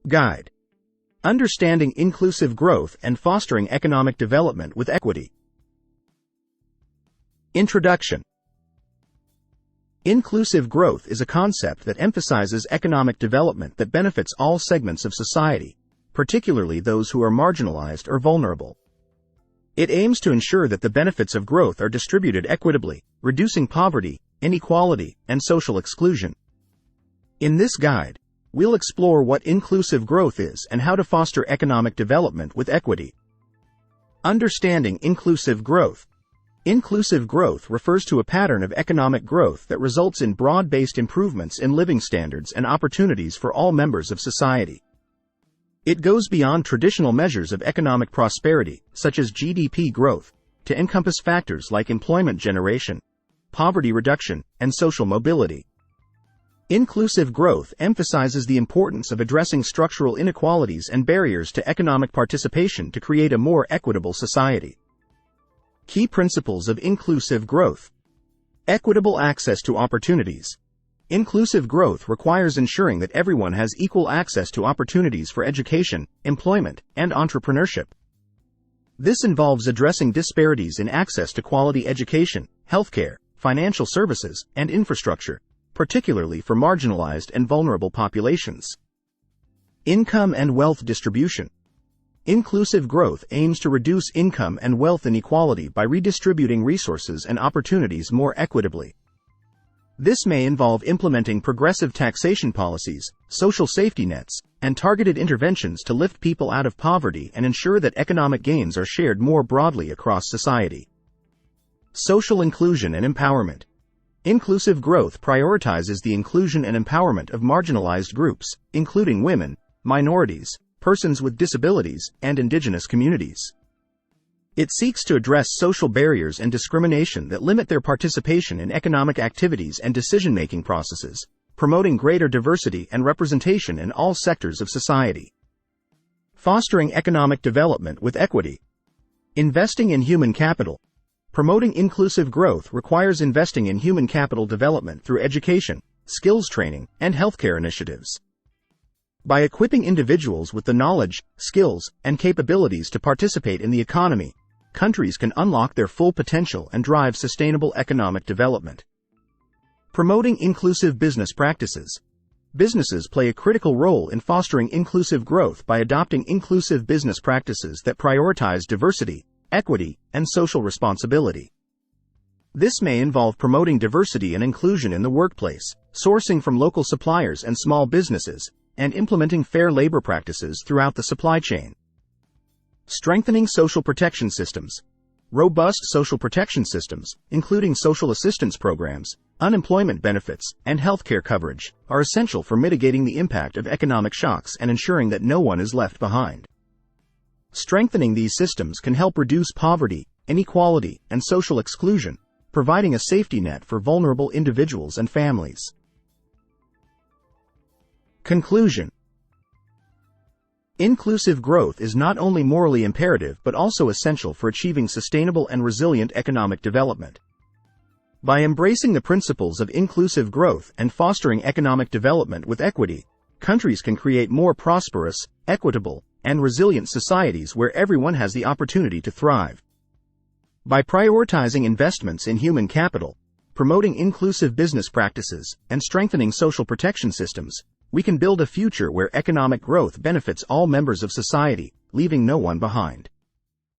Guide. Understanding inclusive growth and fostering economic development with equity. Introduction. Inclusive growth is a concept that emphasizes economic development that benefits all segments of society, particularly those who are marginalized or vulnerable. It aims to ensure that the benefits of growth are distributed equitably, reducing poverty, inequality, and social exclusion. In this guide, we'll explore what inclusive growth is and how to foster economic development with equity. Understanding inclusive growth. Inclusive growth refers to a pattern of economic growth that results in broad-based improvements in living standards and opportunities for all members of society. It goes beyond traditional measures of economic prosperity, such as GDP growth, to encompass factors like employment generation, poverty reduction, and social mobility. Inclusive growth emphasizes the importance of addressing structural inequalities and barriers to economic participation to create a more equitable society. Key principles of inclusive growth. Equitable access to opportunities. Inclusive growth requires ensuring that everyone has equal access to opportunities for education, employment, and entrepreneurship. This involves addressing disparities in access to quality education, healthcare, financial services, and infrastructure, particularly for marginalized and vulnerable populations. Income and wealth distribution. Inclusive growth aims to reduce income and wealth inequality by redistributing resources and opportunities more equitably. This may involve implementing progressive taxation policies, social safety nets, and targeted interventions to lift people out of poverty and ensure that economic gains are shared more broadly across society. Social inclusion and empowerment. Inclusive growth prioritizes the inclusion and empowerment of marginalized groups, including women, minorities, persons with disabilities, and indigenous communities. It seeks to address social barriers and discrimination that limit their participation in economic activities and decision-making processes, promoting greater diversity and representation in all sectors of society. Fostering economic development with equity. Investing in human capital. Promoting inclusive growth requires investing in human capital development through education, skills training, and healthcare initiatives. By equipping individuals with the knowledge, skills, and capabilities to participate in the economy, countries can unlock their full potential and drive sustainable economic development. Promoting inclusive business practices. Businesses play a critical role in fostering inclusive growth by adopting inclusive business practices that prioritize diversity, equity, and social responsibility. This may involve promoting diversity and inclusion in the workplace, sourcing from local suppliers and small businesses, and implementing fair labor practices throughout the supply chain. Strengthening social protection systems. Robust social protection systems, including social assistance programs, unemployment benefits, and healthcare coverage, are essential for mitigating the impact of economic shocks and ensuring that no one is left behind. Strengthening these systems can help reduce poverty, inequality, and social exclusion, providing a safety net for vulnerable individuals and families. Conclusion. Inclusive growth is not only morally imperative but also essential for achieving sustainable and resilient economic development. By embracing the principles of inclusive growth and fostering economic development with equity, countries can create more prosperous, equitable, and resilient societies where everyone has the opportunity to thrive. By prioritizing investments in human capital, promoting inclusive business practices, and strengthening social protection systems, we can build a future where economic growth benefits all members of society, leaving no one behind.